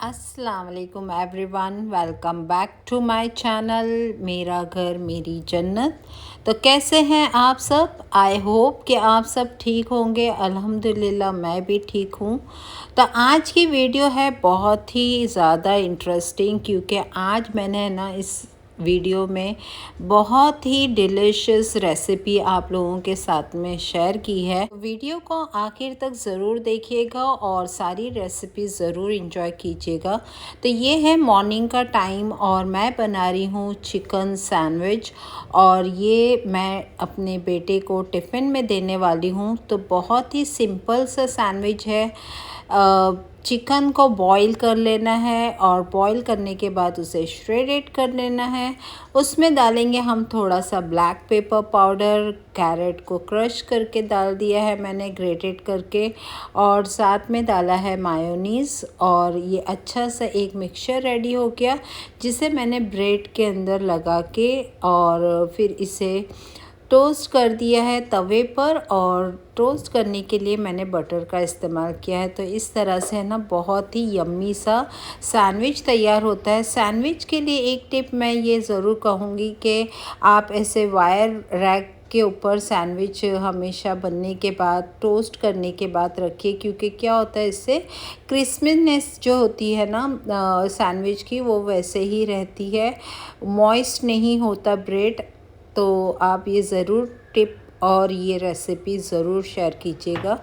अस्सलाम वालेकुम everyone, welcome back to my channel मेरा घर मेरी जन्नत। तो कैसे हैं आप सब? आई होप कि आप सब ठीक होंगे। अल्हम्दुलिल्लाह मैं भी ठीक हूँ। तो आज की वीडियो है बहुत ही ज़्यादा इंटरेस्टिंग, क्योंकि आज मैंने ना इस वीडियो में बहुत ही डिलीशियस रेसिपी आप लोगों के साथ में शेयर की है। वीडियो को आखिर तक ज़रूर देखिएगा और सारी रेसिपी ज़रूर इंजॉय कीजिएगा। तो ये है मॉर्निंग का टाइम और मैं बना रही हूँ चिकन सैंडविच, और ये मैं अपने बेटे को टिफ़िन में देने वाली हूँ। तो बहुत ही सिंपल सा सैंडविच है। चिकन को बॉईल कर लेना है और बॉईल करने के बाद उसे श्रेडेड कर लेना है। उसमें डालेंगे हम थोड़ा सा ब्लैक पेपर पाउडर, कैरेट को क्रश करके डाल दिया है मैंने ग्रेटेड करके, और साथ में डाला है मायोनीज़। और ये अच्छा सा एक मिक्सचर रेडी हो गया, जिसे मैंने ब्रेड के अंदर लगा के और फिर इसे टोस्ट कर दिया है तवे पर। और टोस्ट करने के लिए मैंने बटर का इस्तेमाल किया है। तो इस तरह से है ना बहुत ही यम्मी सा सैंडविच तैयार होता है। सैंडविच के लिए एक टिप मैं ये ज़रूर कहूँगी कि आप ऐसे वायर रैक के ऊपर सैंडविच हमेशा बनने के बाद, टोस्ट करने के बाद रखिए, क्योंकि क्या होता है इससे क्रिस्पीनेस जो होती है ना सैंडविच की, वो वैसे ही रहती है, मॉइस्ट नहीं होता ब्रेड। तो आप ये ज़रूर टिप और ये रेसिपी ज़रूर शेयर कीजिएगा।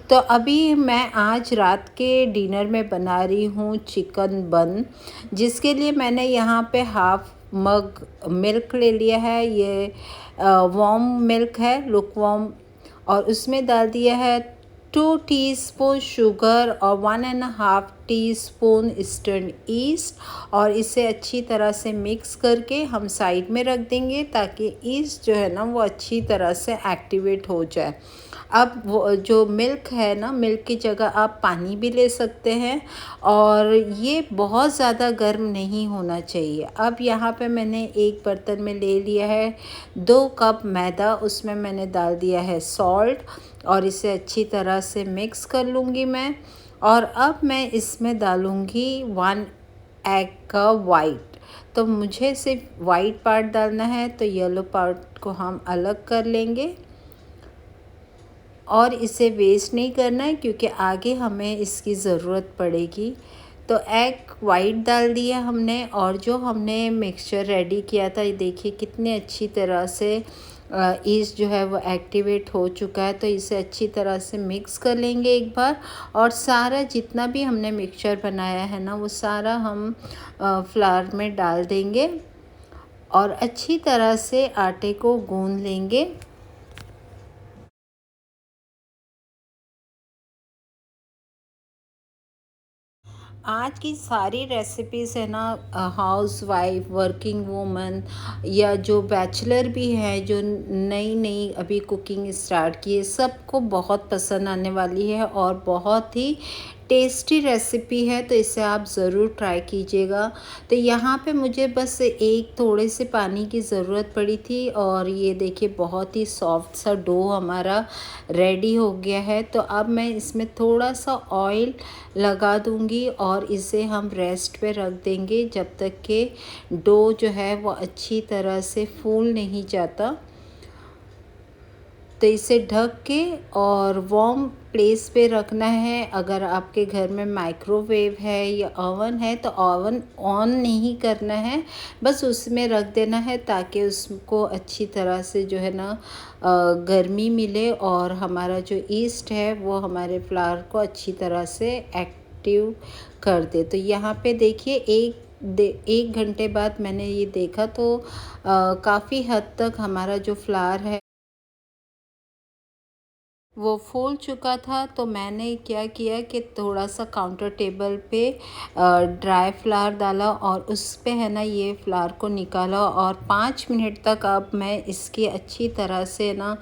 तो अभी मैं आज रात के डिनर में बना रही हूँ चिकन बन, जिसके लिए मैंने यहाँ पे हाफ़ मग मिल्क ले लिया है। ये वार्म मिल्क है, लुक वार्म, और उसमें डाल दिया है 2 टीस्पून शुगर और 1.5 टीस्पून ईस्टर्न ईस्ट, और इसे अच्छी तरह से मिक्स करके हम साइड में रख देंगे, ताकि ईस्ट जो है ना वो अच्छी तरह से एक्टिवेट हो जाए। अब वो जो मिल्क है ना, मिल्क की जगह आप पानी भी ले सकते हैं, और ये बहुत ज़्यादा गर्म नहीं होना चाहिए। अब यहाँ पे मैंने एक बर्तन में ले लिया है 2 कप मैदा, उसमें मैंने डाल दिया है सॉल्ट, और इसे अच्छी तरह से मिक्स कर लूँगी मैं। और अब मैं इसमें डालूँगी 1 एग का वाइट। तो मुझे सिर्फ वाइट पार्ट डालना है, तो येलो पार्ट को हम अलग कर लेंगे, और इसे वेस्ट नहीं करना है क्योंकि आगे हमें इसकी ज़रूरत पड़ेगी। तो एग वाइट डाल दिया हमने, और जो हमने मिक्सचर रेडी किया था, ये देखिए कितने अच्छी तरह से ईस्ट जो है वो एक्टिवेट हो चुका है। तो इसे अच्छी तरह से मिक्स कर लेंगे एक बार, और सारा जितना भी हमने मिक्सचर बनाया है ना, वो सारा हम फ्लावर में डाल देंगे और अच्छी तरह से आटे को गूंद लेंगे। आज की सारी रेसिपीज़ है ना, हाउस वाइफ, वर्किंग वूमन, या जो बैचलर भी हैं, जो नई नई अभी कुकिंग स्टार्ट की है, सबको बहुत पसंद आने वाली है और बहुत ही टेस्टी रेसिपी है। तो इसे आप ज़रूर ट्राई कीजिएगा। तो यहाँ पे मुझे बस एक थोड़े से पानी की ज़रूरत पड़ी थी, और ये देखिए बहुत ही सॉफ्ट सा डो हमारा रेडी हो गया है। तो अब मैं इसमें थोड़ा सा ऑयल लगा दूंगी, और इसे हम रेस्ट पे रख देंगे जब तक कि डो जो है वो अच्छी तरह से फूल नहीं जाता। तो इसे ढक के और वार्म प्लेस पे रखना है। अगर आपके घर में माइक्रोवेव है या ओवन है, तो ओवन ऑन नहीं करना है, बस उसमें रख देना है, ताकि उसको अच्छी तरह से जो है ना गर्मी मिले, और हमारा जो ईस्ट है वो हमारे फ्लावर को अच्छी तरह से एक्टिव कर दे। तो यहाँ पे देखिए एक घंटे बाद मैंने ये देखा, तो काफ़ी हद तक हमारा जो फ्लावर है वो फूल चुका था। तो मैंने क्या किया कि थोड़ा सा काउंटर टेबल पे ड्राई फ्लावर डाला, और उस पे है ना ये फ्लावर को निकाला, और 5 मिनट तक अब मैं इसकी अच्छी तरह से ना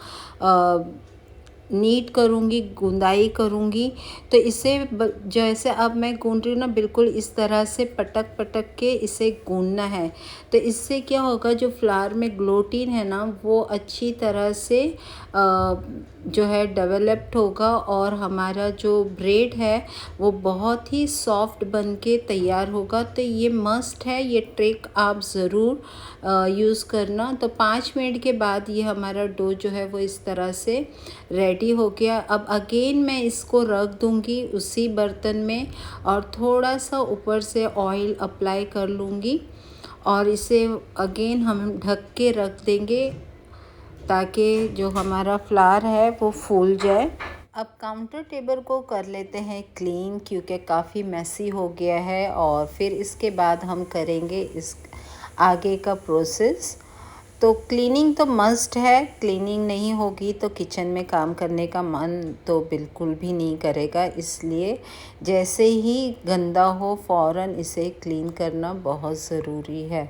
नीट करूँगी, गुंदाई करूँगी। तो इसे जैसे अब मैं गूंद रही हूँ ना, बिल्कुल इस तरह से पटक पटक के इसे गूंदना है। तो इससे क्या होगा, जो फ्लावर में ग्लूटीन है ना, वो अच्छी तरह से जो है डेवलप्ड होगा और हमारा जो ब्रेड है वो बहुत ही सॉफ्ट बन के तैयार होगा। तो ये मस्ट है, ये ट्रिक आप ज़रूर यूज़ करना। तो 5 मिनट के बाद ये हमारा डो जो है वो इस तरह से रेडी हो गया। अब अगेन मैं इसको रख दूँगी उसी बर्तन में और थोड़ा सा ऊपर से ऑयल अप्लाई कर लूँगी और इसे अगेन हम ढक के रख देंगे ताकि जो हमारा फ्लावर है वो फूल जाए। अब काउंटर टेबल को कर लेते हैं क्लीन, क्योंकि काफ़ी मैसी हो गया है और फिर इसके बाद हम करेंगे इस आगे का प्रोसेस। तो क्लीनिंग तो मस्ट है, क्लीनिंग नहीं होगी तो किचन में काम करने का मन तो बिल्कुल भी नहीं करेगा। इसलिए जैसे ही गंदा हो फ़ौरन इसे क्लीन करना बहुत ज़रूरी है।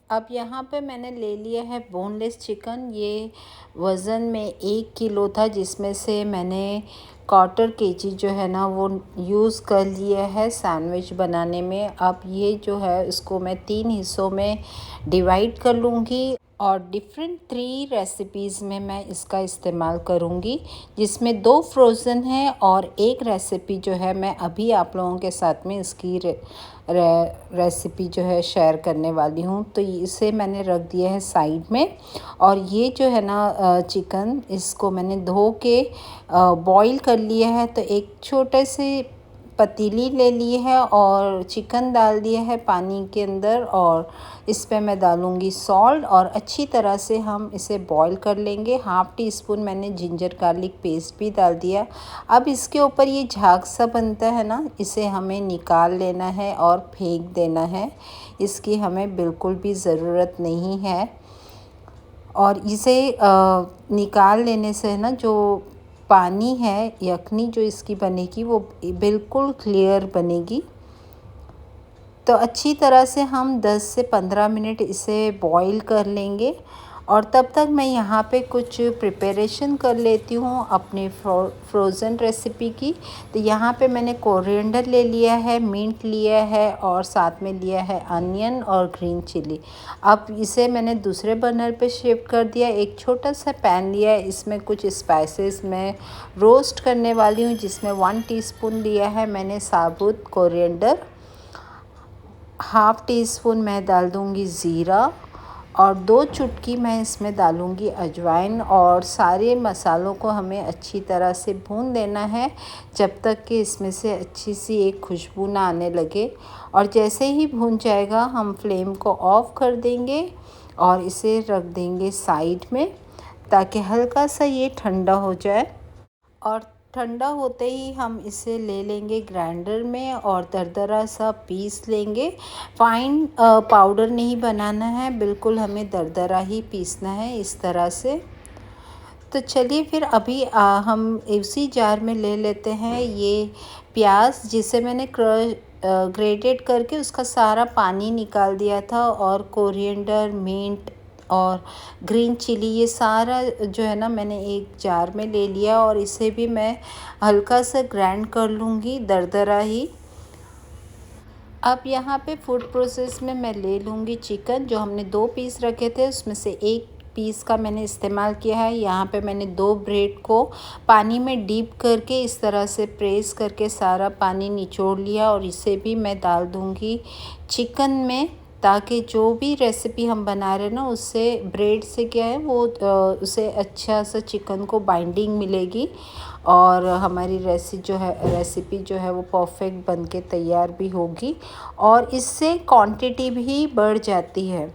अब यहाँ पे मैंने ले लिया है बोनलेस चिकन। ये वज़न में 1 किलो था, जिसमें से मैंने 1/4 केजी जो है ना वो यूज़ कर लिया है सैंडविच बनाने में। अब ये जो है इसको मैं 3 हिस्सों में डिवाइड कर लूँगी और डिफरेंट 3 रेसिपीज़ में मैं इसका इस्तेमाल करूँगी, जिसमें 2 फ्रोज़न हैं और 1 रेसिपी जो है मैं अभी आप लोगों के साथ में इसकी रेसिपी जो है शेयर करने वाली हूँ। तो इसे मैंने रख दिया है साइड में और ये जो है ना चिकन, इसको मैंने धो के बॉईल कर लिया है। तो एक छोटे से पतीली ले ली है और चिकन डाल दिया है पानी के अंदर और इस पे मैं डालूँगी सॉल्ट और अच्छी तरह से हम इसे बॉईल कर लेंगे। 1/2 टीस्पून मैंने जिंजर गार्लिक पेस्ट भी डाल दिया। अब इसके ऊपर ये झाग सा बनता है ना, इसे हमें निकाल लेना है और फेंक देना है। इसकी हमें बिल्कुल भी ज़रूरत नहीं है और इसे निकाल लेने से ना जो पानी है, यखनी जो इसकी बनेगी वो बिल्कुल क्लियर बनेगी। तो अच्छी तरह से हम 10 से 15 मिनट इसे बॉईल कर लेंगे और तब तक मैं यहाँ पे कुछ प्रिपरेशन कर लेती हूँ अपने फ्रोज़न रेसिपी की। तो यहाँ पे मैंने कोरिएंडर ले लिया है, मिंट लिया है और साथ में लिया है अनियन और ग्रीन चिली। अब इसे मैंने दूसरे बर्नर पे शिफ्ट कर दिया। एक छोटा सा पैन लिया है, इसमें कुछ स्पाइसेस मैं रोस्ट करने वाली हूँ, जिसमें 1 टीस्पून लिया है मैंने साबुत कोरिएंडर, 1/2 टीस्पून मैं डाल दूँगी ज़ीरा और 2 चुटकी मैं इसमें डालूँगी अजवाइन। और सारे मसालों को हमें अच्छी तरह से भून देना है जब तक कि इसमें से अच्छी सी एक खुशबू ना आने लगे। और जैसे ही भून जाएगा हम फ्लेम को ऑफ़ कर देंगे और इसे रख देंगे साइड में ताकि हल्का सा ये ठंडा हो जाए। और ठंडा होते ही हम इसे ले लेंगे ग्राइंडर में और दरदरा सा पीस लेंगे। फाइन पाउडर नहीं बनाना है, बिल्कुल हमें दरदरा ही पीसना है इस तरह से। तो चलिए फिर अभी हम उसी जार में ले लेते हैं ये प्याज, जिसे मैंने ग्रेटेड करके उसका सारा पानी निकाल दिया था, और कोरिएंडर, मिंट और ग्रीन चिली, ये सारा जो है ना मैंने एक जार में ले लिया और इसे भी मैं हल्का सा ग्राइंड कर लूँगी दरदरा ही। अब यहाँ पे फूड प्रोसेस में मैं ले लूँगी चिकन। जो हमने 2 पीस रखे थे उसमें से 1 पीस का मैंने इस्तेमाल किया है। यहाँ पे मैंने 2 ब्रेड को पानी में डीप करके इस तरह से प्रेस करके सारा पानी निचोड़ लिया और इसे भी मैं डाल दूँगी चिकन में, ताकि जो भी रेसिपी हम बना रहे हैं ना उससे ब्रेड से क्या है वो उसे अच्छा सा चिकन को बाइंडिंग मिलेगी और हमारी रेसिपी जो है वो परफेक्ट बन के तैयार भी होगी और इससे क्वांटिटी भी बढ़ जाती है।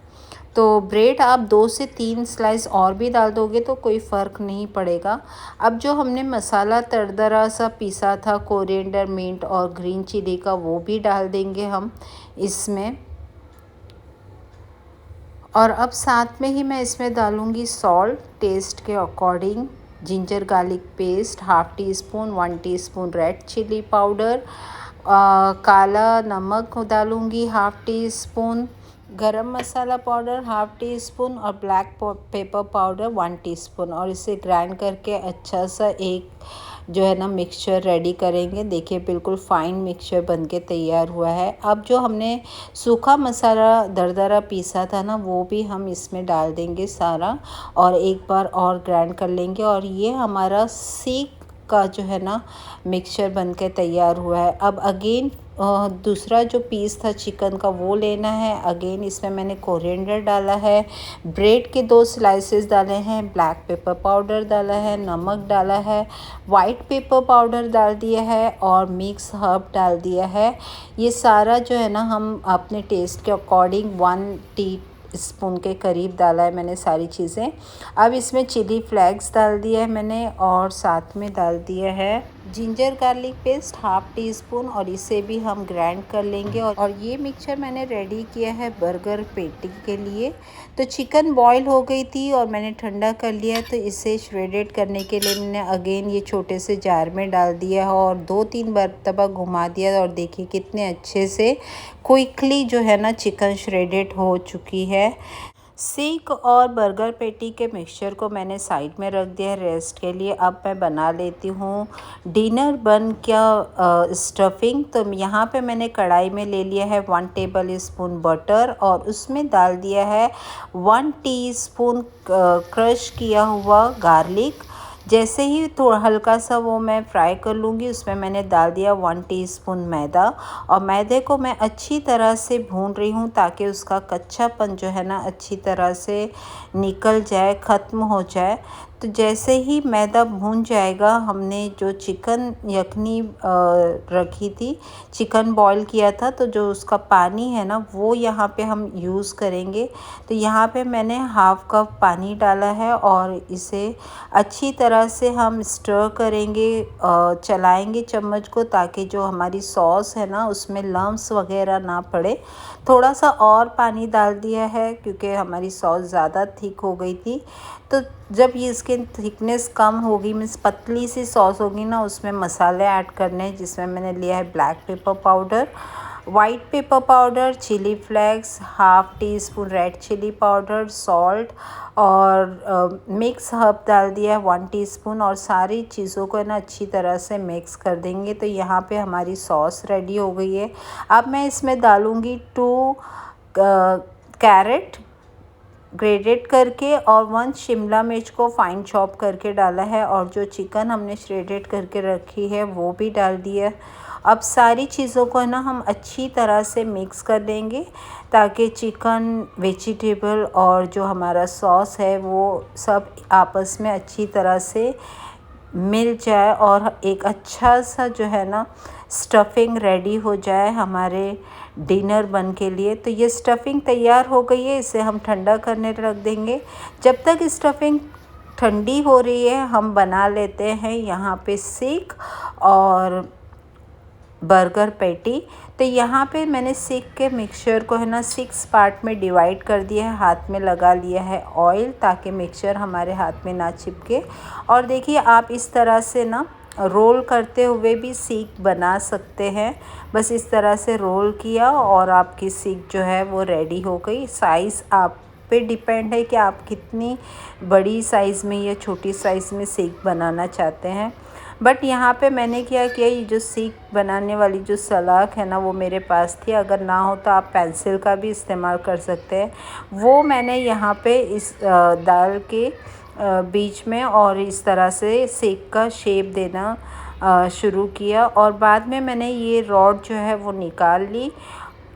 तो ब्रेड आप 2 से 3 स्लाइस और भी डाल दोगे तो कोई फ़र्क नहीं पड़ेगा। अब जो हमने मसाला दरदरा सा पीसा था कोरिएंडर, मिंट और ग्रीन चिली का, वो भी डाल देंगे हम इसमें। और अब साथ में ही मैं इसमें डालूँगी सॉल्ट टेस्ट के according, ginger garlic paste 1/2 teaspoon, 1 teaspoon red chilli powder, काला नमक डालूँगी 1/2 teaspoon, garam masala powder half teaspoon और ब्लैक पेपर पाउडर 1 टीस्पून, और इसे ग्राइंड करके अच्छा सा एक जो है ना मिक्सचर रेडी करेंगे। देखिए बिल्कुल फ़ाइन मिक्सचर बनके तैयार हुआ है। अब जो हमने सूखा मसाला दरदरा पीसा था ना, वो भी हम इसमें डाल देंगे सारा, और एक बार और ग्राइंड कर लेंगे। और ये हमारा सीख का जो है ना मिक्सचर बनके तैयार हुआ है। अब अगेन दूसरा जो पीस था चिकन का वो लेना है। अगेन इसमें मैंने कोरिएंडर डाला है, ब्रेड के 2 स्लाइसेस डाले हैं, ब्लैक पेपर पाउडर डाला है, नमक डाला है, वाइट पेपर पाउडर डाल दिया है, और मिक्स हर्ब डाल दिया है। ये सारा जो है ना हम अपने टेस्ट के अकॉर्डिंग 1 टी स्पून के करीब डाला है मैंने सारी चीज़ें। अब इसमें चिली फ्लेक्स डाल दिया है मैंने, और साथ में डाल दिया है ginger garlic paste half teaspoon, और इसे भी हम ग्राइंड कर लेंगे। और ये मिक्सचर मैंने रेडी किया है बर्गर पैटी के लिए। तो चिकन बॉईल हो गई थी और मैंने ठंडा कर लिया है, तो इसे श्रेडेड करने के लिए मैंने अगेन ये छोटे से जार में डाल दिया है और 2-3 मरतबा घुमा दिया। और देखिए कितने अच्छे से क्विकली जो है ना चिकन श्रेडेड हो चुकी है। सीख और बर्गर पैटी के मिक्सचर को मैंने साइड में रख दिया है रेस्ट के लिए। अब मैं बना लेती हूँ डिनर बन क्या स्टफिंग। तो यहाँ पे मैंने कढ़ाई में ले लिया है 1 टेबल स्पून बटर, और उसमें डाल दिया है 1 टीस्पून क्रश किया हुआ गार्लिक। जैसे ही थोड़ा हल्का सा वो मैं फ्राई कर लूँगी, उसमें मैंने डाल दिया 1 टीस्पून मैदा, और मैदे को मैं अच्छी तरह से भून रही हूँ ताकि उसका कच्चापन जो है ना अच्छी तरह से निकल जाए, ख़त्म हो जाए। तो जैसे ही मैदा भून जाएगा, हमने जो चिकन यखनी रखी थी, चिकन बॉईल किया था, तो जो उसका पानी है ना वो यहाँ पे हम यूज़ करेंगे। तो यहाँ पे मैंने हाफ़ कप पानी डाला है, और इसे अच्छी तरह से हम स्टर करेंगे, चलाएंगे चम्मच को, ताकि जो हमारी सॉस है ना उसमें लम्स वगैरह ना पड़े। थोड़ा सा और पानी डाल दिया है क्योंकि हमारी सॉस ज़्यादा थिक हो गई थी। तो जब ये इसकी थिकनेस कम होगी, मीन्स पतली सी सॉस होगी ना, उसमें मसाले ऐड करने हैं, जिसमें मैंने लिया है black pepper powder, white pepper powder, chilli flakes, half teaspoon red chilli powder, salt, और मिक्स हर्ब डाल दिया है 1 टीस्पून, और सारी चीज़ों को ना अच्छी तरह से मिक्स कर देंगे। तो यहाँ पे हमारी सॉस रेडी हो गई है। अब मैं इसमें डालूँगी 2 कैरेट ग्रेडेड करके, और 1 शिमला मिर्च को फ़ाइन चॉप करके डाला है, और जो चिकन हमने श्रेडेड करके रखी है वो भी डाल दिया। अब सारी चीज़ों को ना हम अच्छी तरह से मिक्स कर देंगे ताकि चिकन, वेजिटेबल और जो हमारा सॉस है वो सब आपस में अच्छी तरह से मिल जाए, और एक अच्छा सा जो है ना स्टफिंग रेडी हो जाए हमारे डिनर बन के लिए। तो ये स्टफिंग तैयार हो गई है, इसे हम ठंडा करने रख देंगे। जब तक स्टफिंग ठंडी हो रही है, हम बना लेते हैं यहाँ पे सीख और बर्गर पैटी। तो यहाँ पे मैंने सीख के मिक्सचर को है ना 6 पार्ट में डिवाइड कर दिया है, हाथ में लगा लिया है ऑयल ताकि मिक्सचर हमारे हाथ में ना चिपके। और देखिए आप इस तरह से ना रोल करते हुए भी सीख बना सकते हैं। बस इस तरह से रोल किया और आपकी सीख जो है वो रेडी हो गई। साइज़ आप पे डिपेंड है कि आप कितनी बड़ी साइज़ में या छोटी साइज़ में सीख बनाना चाहते हैं। बट यहाँ पे मैंने क्या किया, ये जो सीख बनाने वाली जो सलाख है ना वो मेरे पास थी, अगर ना हो तो आप पेंसिल का भी इस्तेमाल कर सकते हैं। वो मैंने यहाँ पे इस दाल के बीच में और इस तरह से सीख का शेप देना शुरू किया, और बाद में मैंने ये रॉड जो है वो निकाल ली।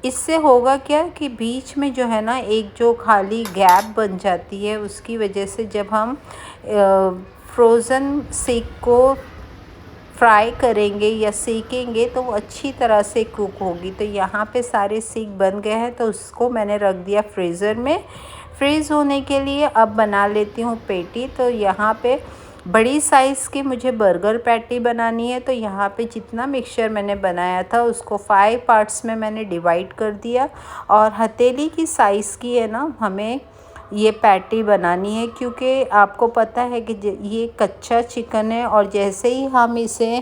इससे होगा क्या कि बीच में जो है ना एक जो खाली गैप बन जाती है, उसकी वजह से जब हम फ्रोज़न सीख को फ्राई करेंगे या सेकेंगे तो वो अच्छी तरह से कुक होगी। तो यहाँ पे सारे सीख बन गए हैं, तो उसको मैंने रख दिया फ्रीज़र में फ्रीज़ होने के लिए। अब बना लेती हूँ पैटी। तो यहाँ पे बड़ी साइज़ की मुझे बर्गर पैटी बनानी है, तो यहाँ पे जितना मिक्सचर मैंने बनाया था उसको 5 पार्ट्स में मैंने डिवाइड कर दिया, और हथेली की साइज़ की है ना हमें ये पैटी बनानी है, क्योंकि आपको पता है कि ये कच्चा चिकन है और जैसे ही हम इसे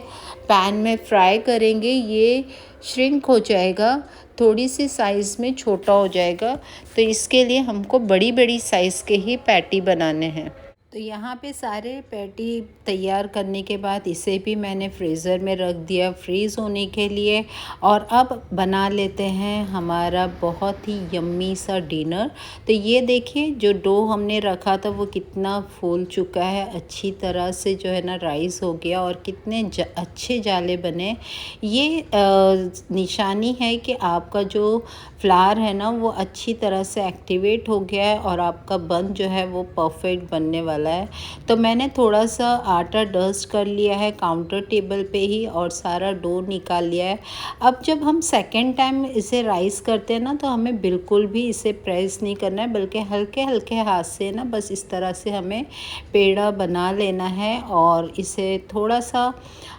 पैन में फ्राई करेंगे ये श्रिंक हो जाएगा, थोड़ी सी साइज़ में छोटा हो जाएगा। तो इसके लिए हमको बड़ी बड़ी साइज़ के ही पैटी बनाने हैं। तो यहाँ पे सारे पैटी तैयार करने के बाद इसे भी मैंने फ्रीज़र में रख दिया फ्रीज़ होने के लिए। और अब बना लेते हैं हमारा बहुत ही यम्मी सा डिनर। तो ये देखिए जो डो हमने रखा था वो कितना फूल चुका है, अच्छी तरह से जो है ना राइस हो गया और कितने अच्छे जाले बने। ये निशानी है कि आपका जो फ्लावर है ना वो अच्छी तरह से एक्टिवेट हो गया है और आपका बन जो है वो परफेक्ट बनने वाला है। तो मैंने थोड़ा सा आटा डस्ट कर लिया है काउंटर टेबल पे ही और सारा डो निकाल लिया है। अब जब हम सेकेंड टाइम इसे राइस करते हैं ना तो हमें बिल्कुल भी इसे प्रेस नहीं करना है, बल्कि हल्के हल्के हाथ से ना बस इस तरह से हमें पेड़ा बना लेना है। और इसे थोड़ा सा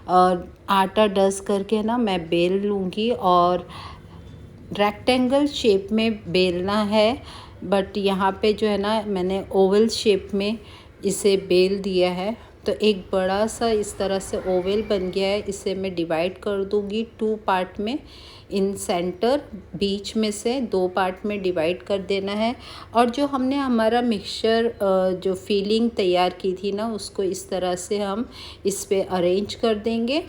आटा डस्ट करके ना मैं बेल लूँगी और रेक्टेंगल शेप में बेलना है। बट यहाँ पे जो है ना मैंने ओवल शेप में इसे बेल दिया है। तो एक बड़ा सा इस तरह से ओवल बन गया है। इसे मैं डिवाइड कर दूँगी 2 पार्ट में। इन सेंटर बीच में से 2 पार्ट में डिवाइड कर देना है। और जो हमने हमारा मिक्सचर जो फीलिंग तैयार की थी ना उसको इस तरह से हम इस पे अरेंज कर देंगे।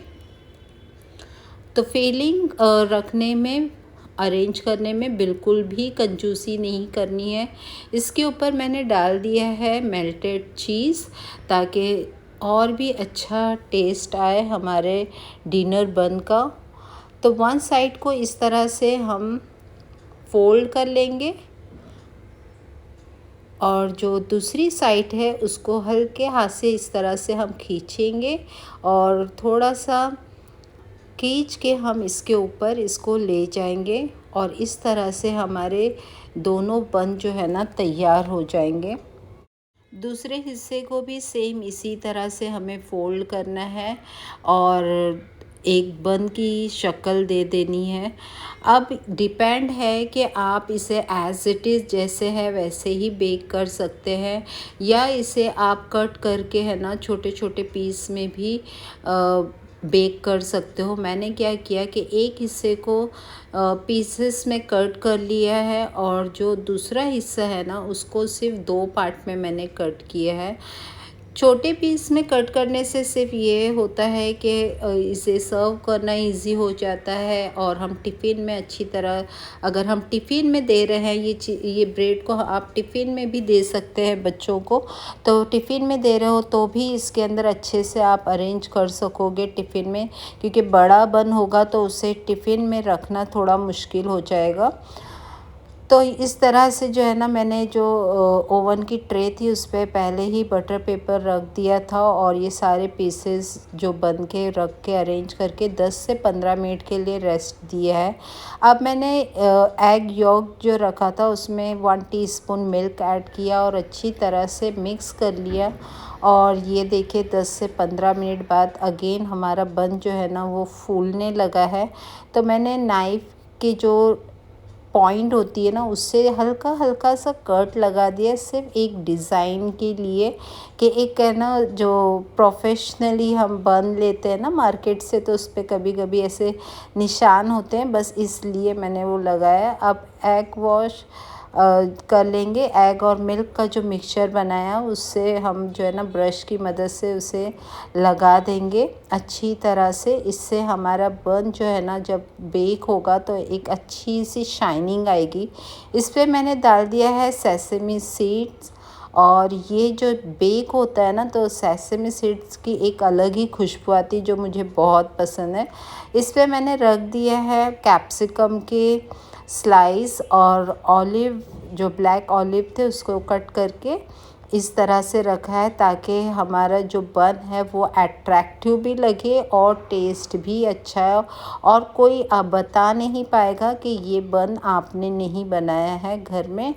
तो फीलिंग रखने में अरेंज करने में बिल्कुल भी कंजूसी नहीं करनी है। इसके ऊपर मैंने डाल दिया है मेल्टेड चीज़ ताकि और भी अच्छा टेस्ट आए हमारे डिनर बन का। तो वन साइड को इस तरह से हम फोल्ड कर लेंगे और जो दूसरी साइड है उसको हल्के हाथ से इस तरह से हम खींचेंगे और थोड़ा सा खींच के हम इसके ऊपर इसको ले जाएंगे और इस तरह से हमारे दोनों बन जो है ना तैयार हो जाएंगे। दूसरे हिस्से को भी सेम इसी तरह से हमें फोल्ड करना है और एक बन की शक्ल दे देनी है। अब डिपेंड है कि आप इसे एज़ इट इज़ जैसे है वैसे ही बेक कर सकते हैं या इसे आप कट करके है ना छोटे छोटे पीस में भी बेक कर सकते हो। मैंने क्या किया कि एक हिस्से को पीसेस में कट कर लिया है और जो दूसरा हिस्सा है ना उसको सिर्फ 2 पार्ट में मैंने कट किया है। छोटे पीस में कट करने से सिर्फ ये होता है कि इसे सर्व करना इजी हो जाता है और हम टिफ़िन में अच्छी तरह, अगर हम टिफ़िन में दे रहे हैं ये ब्रेड को आप टिफ़िन में भी दे सकते हैं बच्चों को। तो टिफ़िन में दे रहे हो तो भी इसके अंदर अच्छे से आप अरेंज कर सकोगे टिफ़िन में, क्योंकि बड़ा बन होगा तो उसे टिफ़िन में रखना थोड़ा मुश्किल हो जाएगा। तो इस तरह से जो है ना मैंने जो ओवन की ट्रे थी उस पर पहले ही बटर पेपर रख दिया था और ये सारे पीसेस जो बन के रख के अरेंज करके 10 से 15 मिनट के लिए रेस्ट दिया है। अब मैंने एग यॉक जो रखा था उसमें 1 टीस्पून मिल्क ऐड किया और अच्छी तरह से मिक्स कर लिया। और ये देखिए 10 से 15 मिनट बाद अगेन हमारा बन जो है ना वो फूलने लगा है। तो मैंने नाइफ़ की जो पॉइंट होती है ना उससे हल्का हल्का सा कट लगा दिया, सिर्फ एक डिज़ाइन के लिए कि एक है ना जो प्रोफेशनली हम बन लेते हैं ना मार्केट से तो उस पर कभी कभी ऐसे निशान होते हैं, बस इसलिए मैंने वो लगाया। अब एग वॉश कर लेंगे। एग और मिल्क का जो मिक्सचर बनाया उससे हम जो है ना ब्रश की मदद से उसे लगा देंगे अच्छी तरह से। इससे हमारा बन जो है ना जब बेक होगा तो एक अच्छी सी शाइनिंग आएगी। इस पर मैंने डाल दिया है सेसमी सीड्स और ये जो बेक होता है ना तो सेसमी सीड्स की एक अलग ही खुशबू आती है जो मुझे बहुत पसंद है। इस पर मैंने रख दिया है कैप्सिकम के स्लाइस और ऑलिव जो ब्लैक ऑलिव थे उसको कट करके इस तरह से रखा है ताकि हमारा जो बन है वो अट्रैक्टिव भी लगे और टेस्ट भी अच्छा है और कोई बता नहीं पाएगा कि ये बन आपने नहीं बनाया है घर में।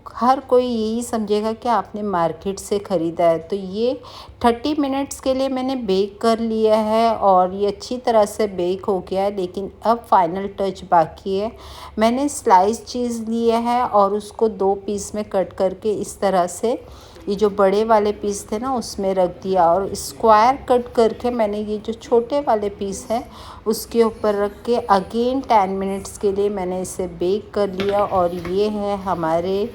हर कोई यही समझेगा कि आपने मार्केट से ख़रीदा है। तो ये 30 मिनट्स के लिए मैंने बेक कर लिया है और ये अच्छी तरह से बेक हो गया है। लेकिन अब फाइनल टच बाकी है। मैंने स्लाइस चीज़ लिया है और उसको 2 पीस में कट करके इस तरह से ये जो बड़े वाले पीस थे ना उसमें रख दिया, और स्क्वायर कट करके मैंने ये जो छोटे वाले पीस हैं उसके ऊपर रख के अगेन 10 मिनट्स के लिए मैंने इसे बेक कर लिया। और ये है हमारे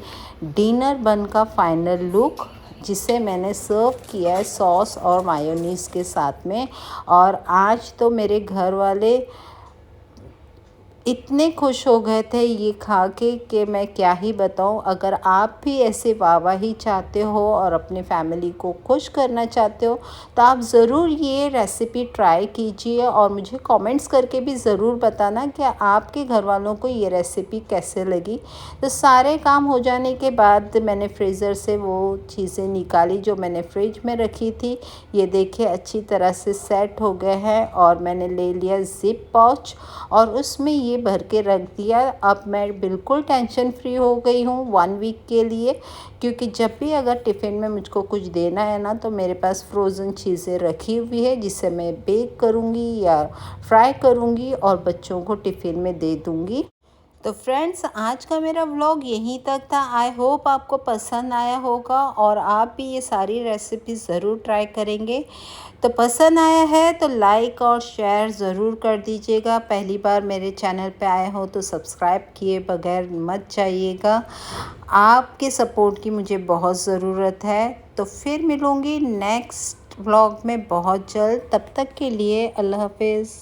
डिनर बन का फाइनल लुक, जिसे मैंने सर्व किया है सॉस और मायोनीज़ के साथ में। और आज तो मेरे घर वाले इतने खुश हो गए थे ये खा के कि मैं क्या ही बताऊं। अगर आप भी ऐसे वाहवाही चाहते हो और अपने फैमिली को खुश करना चाहते हो तो आप ज़रूर ये रेसिपी ट्राई कीजिए और मुझे कमेंट्स करके भी ज़रूर बताना कि आपके घर वालों को ये रेसिपी कैसे लगी। तो सारे काम हो जाने के बाद मैंने फ्रीज़र से वो चीज़ें निकाली जो मैंने फ्रिज में रखी थी। ये देखिए अच्छी तरह से सेट हो गए हैं। और मैंने ले लिया ज़िप पाउच और उसमें ये भर के रख दिया। अब मैं बिल्कुल टेंशन फ्री हो गई हूँ 1 वीक के लिए, क्योंकि जब भी अगर टिफ़िन में मुझको कुछ देना है ना तो मेरे पास फ्रोज़न चीज़ें रखी हुई है जिसे मैं बेक करूँगी या फ्राई करूँगी और बच्चों को टिफ़िन में दे दूँगी। तो फ्रेंड्स, आज का मेरा व्लॉग यहीं तक था। आई होप आपको पसंद आया होगा और आप भी ये सारी रेसिपी ज़रूर ट्राई करेंगे। तो पसंद आया है तो लाइक और शेयर ज़रूर कर दीजिएगा। पहली बार मेरे चैनल पे आए हो तो सब्सक्राइब किए बगैर मत जाइएगा। आपके सपोर्ट की मुझे बहुत ज़रूरत है। तो फिर मिलूँगी नेक्स्ट व्लॉग में बहुत जल्द। तब तक के लिए अल्लाह हाफिज़।